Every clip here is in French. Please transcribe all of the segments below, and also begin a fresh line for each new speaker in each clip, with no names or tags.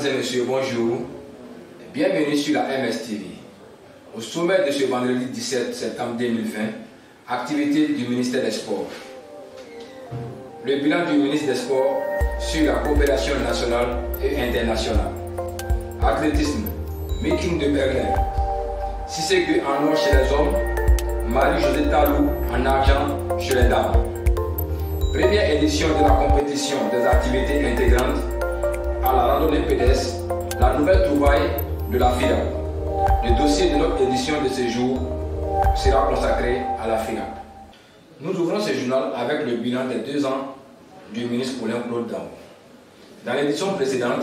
Mesdames et messieurs, bonjour. Bienvenue sur la MSTV. Au sommet de ce vendredi 17 septembre 2020, activité du ministère des Sports. Le bilan du ministre des Sports sur la coopération nationale et internationale. Athlétisme, meeting de Berlin. Cissé Gueye en or chez les hommes, Marie-Josée Talou en argent chez les dames. Première édition de la compétition des activités intégrantes à la randonnée pédestre, la nouvelle trouvaille de la FIDA. Le dossier de notre édition de ce jour sera consacré à la FIDA. Nous ouvrons ce journal avec le bilan des 2 ans du ministre Paulin Claude Daou. Dans l'édition précédente,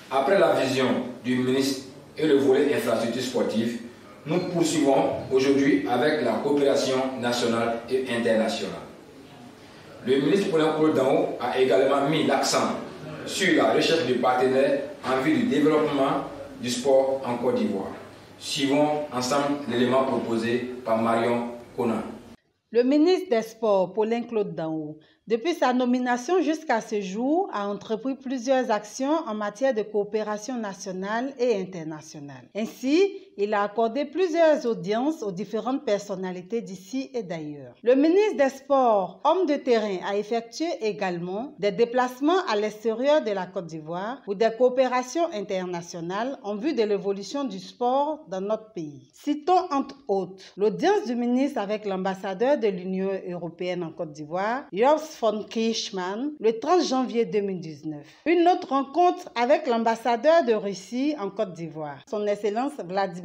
après la vision du ministre et le volet infrastructure sportive, nous poursuivons aujourd'hui avec la coopération nationale et internationale. Le ministre Paulin Claude Daou a également mis l'accent sur la recherche de partenaires en vue du développement du sport en Côte d'Ivoire. Suivons ensemble l'élément proposé par Marion Conan.
Le ministre des Sports, Paulin Claude Daou, depuis sa nomination jusqu'à ce jour, a entrepris plusieurs actions en matière de coopération nationale et internationale. Ainsi, il a accordé plusieurs audiences aux différentes personnalités d'ici et d'ailleurs. Le ministre des Sports, homme de terrain, a effectué également des déplacements à l'extérieur de la Côte d'Ivoire pour des coopérations internationales en vue de l'évolution du sport dans notre pays. Citons entre autres l'audience du ministre avec l'ambassadeur de l'Union européenne en Côte d'Ivoire, Joost von Kirchmann, le 30 janvier 2019. Une autre rencontre avec l'ambassadeur de Russie en Côte d'Ivoire, son Excellence Vladimir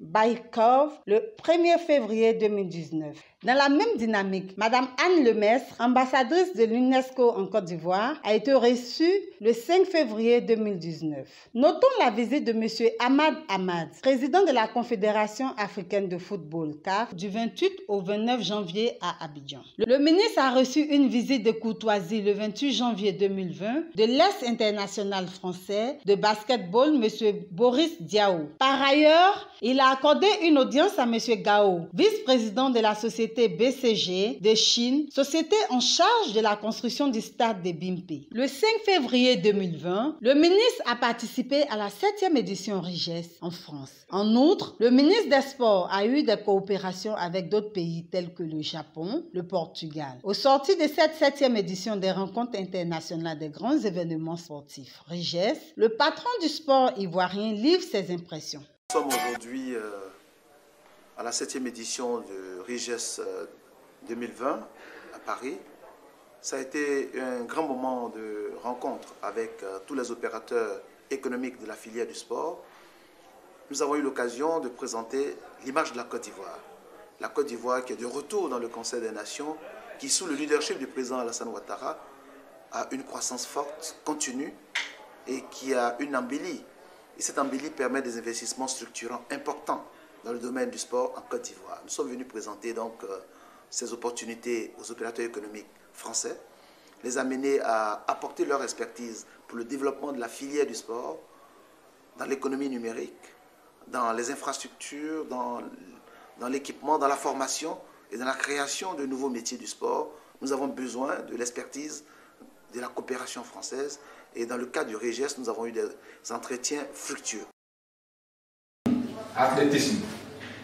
Baïkov, le 1er février 2019. Dans la même dynamique, Madame Anne Lemestre, ambassadrice de l'UNESCO en Côte d'Ivoire, a été reçue le 5 février 2019. Notons la visite de M. Ahmad Ahmad, président de la Confédération africaine de football, CAF, du 28 au 29 janvier à Abidjan. Le ministre a reçu une visite de courtoisie le 28 janvier 2020 de l'Est international français de basketball, M. Boris Diaw. Par ailleurs, il a accordé une audience à M. Gao, vice-président de la société BCG de Chine, société en charge de la construction du stade de Bimpe. Le 5 février 2020, le ministre a participé à la 7e édition RIGES en France. En outre, le ministre des Sports a eu des coopérations avec d'autres pays tels que le Japon, le Portugal. Au sorti de cette 7e édition des rencontres internationales des grands événements sportifs RIGES, le patron du sport ivoirien livre ses impressions.
Nous sommes aujourd'hui à la 7e édition de RIGES 2020 à Paris. Ça a été un grand moment de rencontre avec tous les opérateurs économiques de la filière du sport. Nous avons eu l'occasion de présenter l'image de la Côte d'Ivoire. La Côte d'Ivoire qui est de retour dans le Conseil des Nations, qui sous le leadership du président Alassane Ouattara a une croissance forte, continue et qui a une embellie. Et cette embellie permet des investissements structurants importants dans le domaine du sport en Côte d'Ivoire. Nous sommes venus présenter donc ces opportunités aux opérateurs économiques français, les amener à apporter leur expertise pour le développement de la filière du sport, dans l'économie numérique, dans les infrastructures, dans l'équipement, dans la formation et dans la création de nouveaux métiers du sport. Nous avons besoin de l'expertise de la coopération française et dans le cas du RIGES, nous avons eu des entretiens fructueux.
Athlétisme.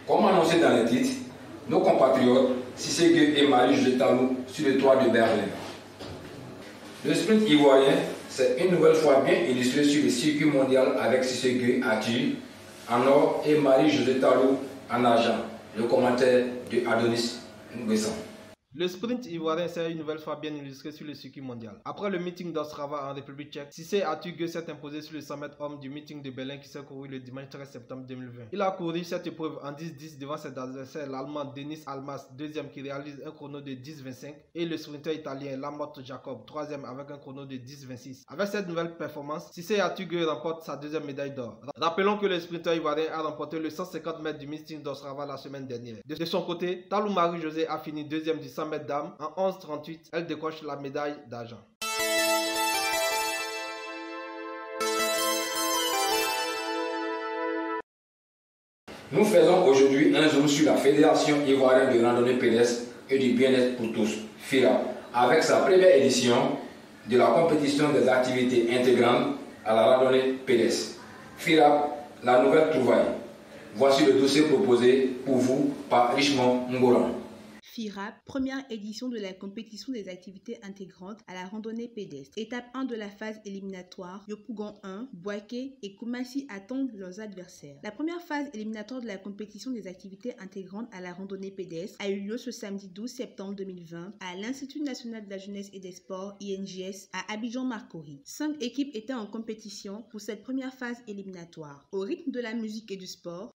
Comme annoncé dans le titre, nos compatriotes Cissé Gueye et Marie-Josée Talou sur le toit de Berlin. Le sprint ivoirien s'est une nouvelle fois bien illustré sur le circuit mondial avec Cissé Gueye à Tulle en or et Marie-Josée Talou en argent. Le commentaire de Adonis Nguessan.
Le sprint ivoirien s'est une nouvelle fois bien illustré sur le circuit mondial. Après le meeting d'Ostrava en République tchèque, Cissé Gueye s'est imposé sur le 100 mètres homme du meeting de Berlin qui s'est couru le dimanche 13 septembre 2020. Il a couru cette épreuve en 10-10 devant ses adversaires, l'Allemand Denis Almas, deuxième qui réalise un chrono de 10-25 et le sprinter italien Lamotte Jacob, troisième avec un chrono de 10-26. Avec cette nouvelle performance, Cissé Gueye remporte sa deuxième médaille d'or. Rappelons que le sprinter ivoirien a remporté le 150 mètres du meeting d'Ostrava la semaine dernière. De son côté, Talou Marie-Josée a fini deuxième du 100 mètres dames en 11-38, elle décroche la médaille d'argent.
Nous faisons aujourd'hui un zoom sur la Fédération ivoirienne de randonnée pédestre et du bien-être pour tous, FIRA, avec sa première édition de la compétition des activités intégrantes à la randonnée pédestre. FIRAP, la nouvelle trouvaille. Voici le dossier proposé pour vous par Richemont Ngoran.
FIRAP, première édition de la compétition des activités intégrantes à la randonnée pédestre. Étape 1 de la phase éliminatoire, Yopougon 1, Boaké et Koumassi attendent leurs adversaires. La première phase éliminatoire de la compétition des activités intégrantes à la randonnée pédestre a eu lieu ce samedi 12 septembre 2020 à l'Institut national de la jeunesse et des sports, INJS, à Abidjan-Marcory. 5 équipes étaient en compétition pour cette première phase éliminatoire. Au rythme de la musique et du sport,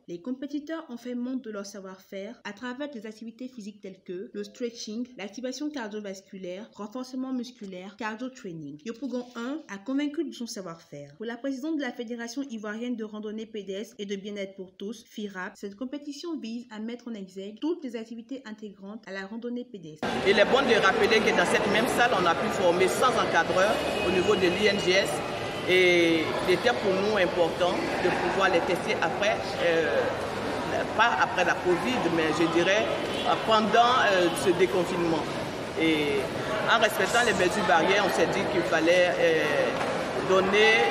les compétiteurs ont fait montre de leur savoir-faire à travers des activités physiques telles que le stretching, l'activation cardiovasculaire, renforcement musculaire, cardio-training. Yopougon 1 a convaincu de son savoir-faire. Pour la présidente de la Fédération ivoirienne de randonnée pédestre et de bien-être pour tous, FIRAP, cette compétition vise à mettre en exergue toutes les activités intégrantes à la randonnée pédestre.
Il est bon de rappeler que dans cette même salle, on a pu former 100 encadreurs au niveau de l'INJS. Et il était pour nous important de pouvoir les tester après, pas après la Covid, mais je dirais pendant ce déconfinement. Et en respectant les mesures barrières, on s'est dit qu'il fallait donner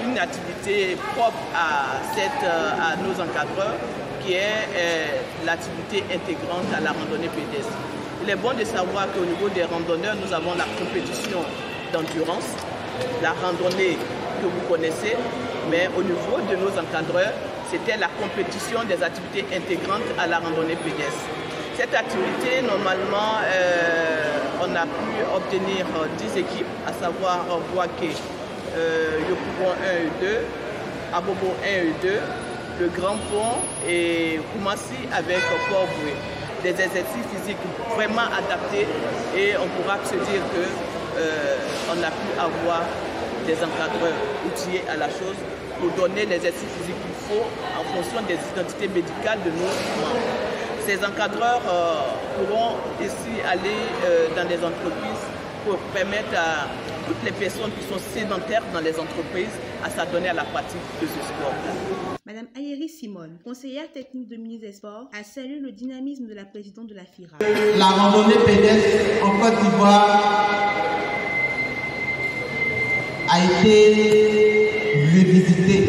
une activité propre à nos encadreurs, qui est l'activité intégrante à la randonnée pédestre. Il est bon de savoir qu'au niveau des randonneurs, nous avons la compétition d'endurance, la randonnée que vous connaissez, mais au niveau de nos encadreurs, c'était la compétition des activités intégrantes à la randonnée pédestre. Cette activité, normalement, on a pu obtenir 10 équipes, à savoir Boaké, Yopougon 1 et 2, Abobo 1 et 2, le Grand Pont et Koumassi avec Port-Boué. Des exercices physiques vraiment adaptés et on pourra se dire qu'on a pu avoir des encadreurs outillés à la chose pour donner l'exercice physique qu'il faut en fonction des identités médicales de nos membres. Ces encadreurs pourront ici aller dans des entreprises pour permettre à toutes les personnes qui sont sédentaires dans les entreprises à s'adonner à la pratique de ce sport-là.
Madame Ayeri Simone, conseillère technique de ministre des Sports, a salué le dynamisme de la présidente de la FIRA.
La randonnée pédestre en Côte d'Ivoire a été revisitée,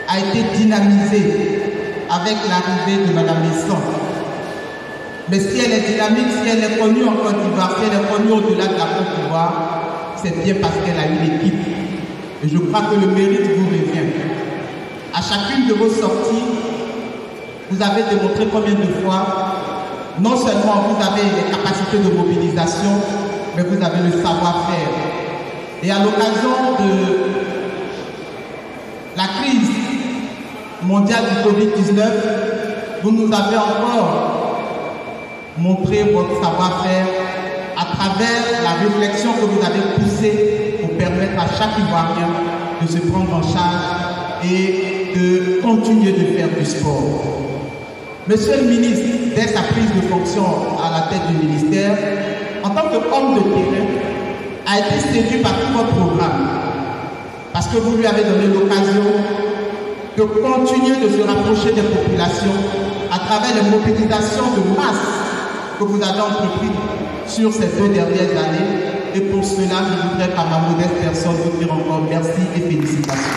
a été dynamisée avec l'arrivée de Madame Messon. Mais si elle est dynamique, si elle est connue en Côte d'Ivoire, si elle est connue au-delà de la Côte d'Ivoire, c'est bien parce qu'elle a une équipe. Et je crois que le mérite vous revient. À chacune de vos sorties, vous avez démontré combien de fois, non seulement vous avez les capacités de mobilisation, mais vous avez le savoir-faire. Et à l'occasion de la crise mondiale du Covid-19, vous nous avez encore montré votre savoir-faire à travers la réflexion que vous avez poussée pour permettre à chaque Ivoirien de se prendre en charge et de continuer de faire du sport. Monsieur le ministre, dès sa prise de fonction à la tête du ministère, en tant qu'homme de terrain, a été séduit par tout votre programme, parce que vous lui avez donné l'occasion de continuer de se rapprocher des populations à travers les mobilisations de masse que vous avez entreprises sur ces 2 dernières années. Et pour cela, je voudrais par ma modeste personne vous dire encore merci et félicitations.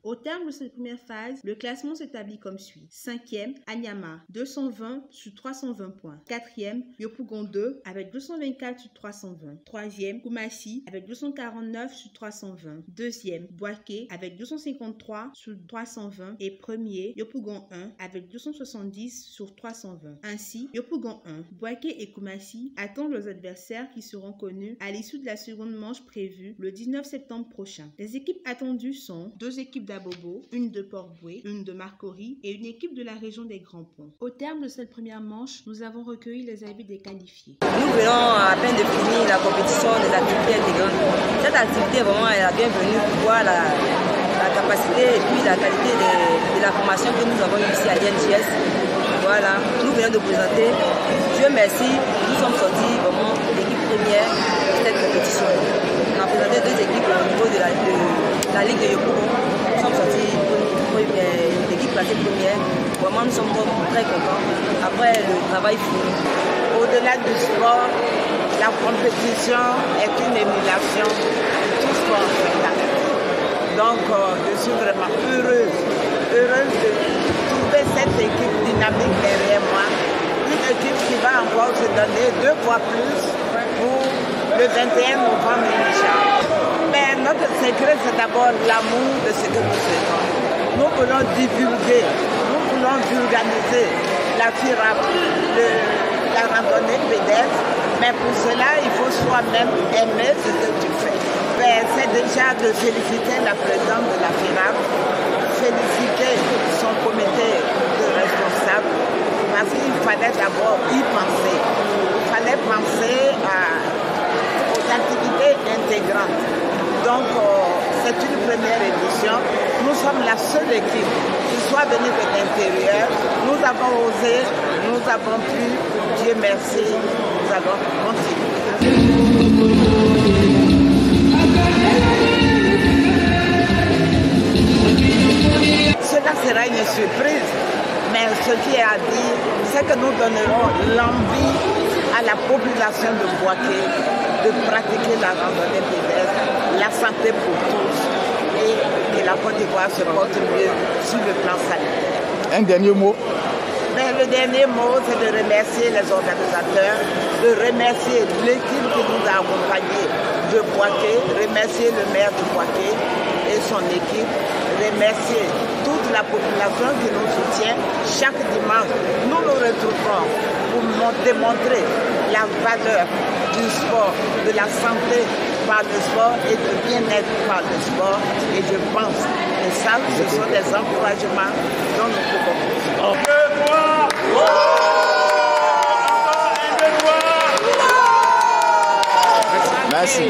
Au terme de cette première phase, le classement s'établit comme suit. 5e, Anyama, 220 sur 320 points. 4e, Yopougon 2 avec 224 sur 320. 3e, Koumassi avec 249 sur 320. 2e, Boaké avec 253 sur 320. Et 1er, Yopougon 1 avec 270 sur 320. Ainsi, Yopougon 1, Boaké et Koumassi attendent leurs adversaires qui seront connus à l'issue de la seconde manche prévue le 19 septembre prochain. Les équipes attendues sont 2 équipes d'Abobo, une de Port-Boué, une de Marcory et une équipe de la région des Grands Ponts. Au terme de cette première manche, nous avons recueilli les avis des qualifiés.
Nous venons à peine de finir la compétition des activités intégrantes. Cette activité vraiment est la bienvenue pour voir la capacité et puis la qualité de la formation que nous avons ici à l'INJS. Voilà, nous venons de présenter. Dieu merci, nous sommes sortis vraiment l'équipe première de cette compétition. On a présenté 2 équipes au niveau de la Ligue de Yopougon. sommes sortis l'équipe classée première. Vraiment, nous sommes très contents. Après le travail fini.
Au-delà du sport, la compétition est une émulation de tout sport. Donc, je suis vraiment heureuse de trouver cette équipe dynamique derrière moi. Une équipe qui va encore se donner 2 fois plus pour le 21 novembre prochain. Mais notre secret, c'est d'abord l'amour de ce que nous faisons. Nous voulons divulguer, nous voulons vulgariser la FIRAP, la randonnée pédestre, mais pour cela, il faut soi-même aimer ce que tu fais. C'est déjà de féliciter la présidente de la FIRAP, féliciter son comité de responsables, parce qu'il fallait d'abord y penser. Il fallait penser aux activités intégrantes. Donc, c'est une première édition. Nous sommes la seule équipe qui soit venue de l'intérieur. Nous avons osé, nous avons pu. Dieu merci, nous allons continuer. Cela sera une surprise, mais ce qui est à dire, c'est que nous donnerons l'envie à la population de Bouaké de pratiquer la randonnée pédestre, la santé pour tous et que la Côte d'Ivoire se porte mieux sur le plan sanitaire.
Un dernier mot.
Mais le dernier mot, c'est de remercier les organisateurs, de remercier l'équipe qui nous a accompagnés de Bouaké, remercier le maire de Bouaké et son équipe, remercier toute la population qui nous soutient. Chaque dimanche, nous nous retrouverons pour démontrer la valeur du sport, de la santé par le sport et du bien-être par le sport. Et je pense que ça, ce sont des encouragements dont nous pouvons profiter.
Merci.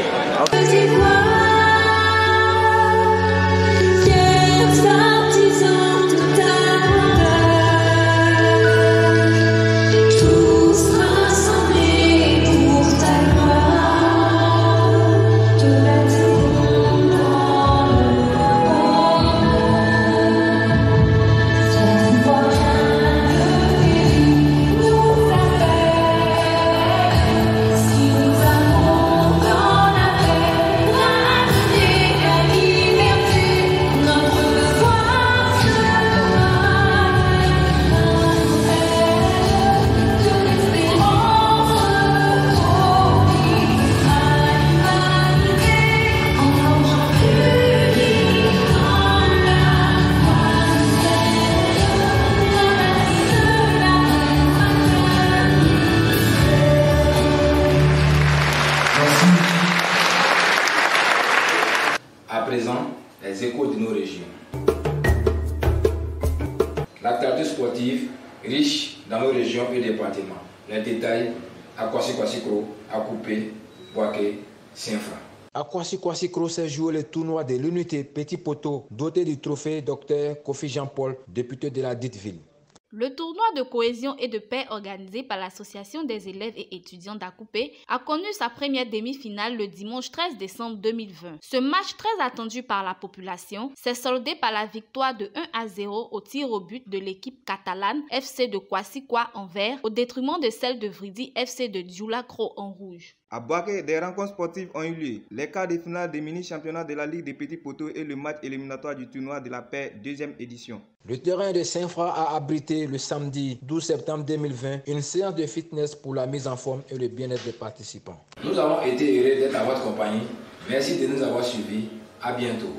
À présent, les échos de nos régions. L'actualité sportive riche dans nos régions et départements. Les détails à Kwasi-Kwasi-Kro, à Coupé, Bouaké, Saint-Franc.
À Kwasi-Kwasi-Kro s'est joué le tournoi de l'unité Petit Poteau, doté du trophée Dr Kofi Jean-Paul, député de la dite ville.
Le tournoi de cohésion et de paix organisé par l'Association des élèves et étudiants d'Akoupé a connu sa première demi-finale le dimanche 13 décembre 2020. Ce match très attendu par la population s'est soldé par la victoire de 1-0 au tir au but de l'équipe catalane FC de Kwasi-Kwa en vert au détriment de celle de Vridi FC de Djoula-Kro en rouge.
À Bouaké, des rencontres sportives ont eu lieu. Les quarts de finale des mini-championnats de la Ligue des Petits Poteaux et le match éliminatoire du tournoi de la paix, deuxième édition.
Le terrain de Saint-Franc a abrité le samedi 12 septembre 2020 une séance de fitness pour la mise en forme et le bien-être des participants.
Nous avons été heureux d'être à votre compagnie. Merci de nous avoir suivis. À bientôt.